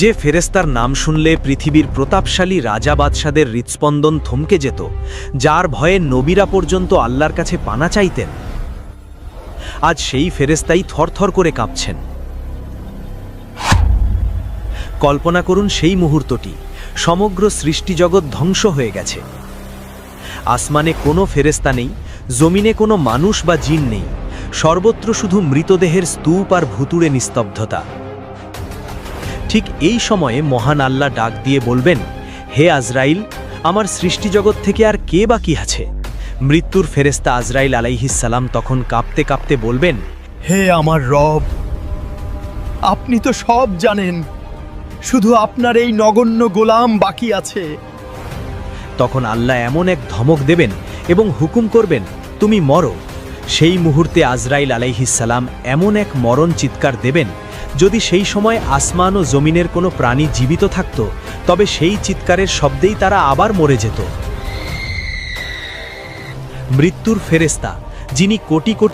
যে ফেরেস্তার নাম শুনলে পৃথিবীর প্রতাপশালী রাজা বাদশাদের হৃৎস্পন্দন থমকে যেত, যার ভয়ে নবীরা পর্যন্ত আল্লাহর কাছে পানা চাইতেন, আজ সেই ফেরেস্তাই থরথর করে কাঁপছেন। কল্পনা করুন সেই মুহূর্তটি, সমগ্র সৃষ্টিজগৎ ধ্বংস হয়ে গেছে। আসমানে কোনো ফেরেস্তা নেই, জমিনে কোনো মানুষ বা জিন নেই, সর্বত্র শুধু মৃতদেহের স্তূপ আর ভুতুড়ে নিস্তব্ধতা। ঠিক এই সময়ে মহান আল্লাহ ডাক দিয়ে বলবেন, হে আজরাইল, আমার সৃষ্টিজগৎ থেকে আর কে বাকি আছে? মৃত্যুর ফেরেস্তা আজরাইল আলাইহিসসালাম তখন কাঁপতে কাঁপতে বলবেন, হে আমার রব, আপনি তো সব জানেন, শুধু আপনার এই নগণ্য গোলাম বাকি আছে। তখন আল্লাহ এমন এক ধমক দেবেন এবং হুকুম করবেন, তুমি মরো। সেই মুহূর্তে আজরাইল আলাইহিসসালাম এমন এক মরণ চিৎকার দেবেন, যদি সেই সময় আসমান ও জমিনের কোনো প্রাণী জীবিত থাকত, তবে সেই চিৎকারের শব্দেই তারা আবার মরে যেত। মৃত্যুর ফেরেস্তা, যিনি কোটি কোটি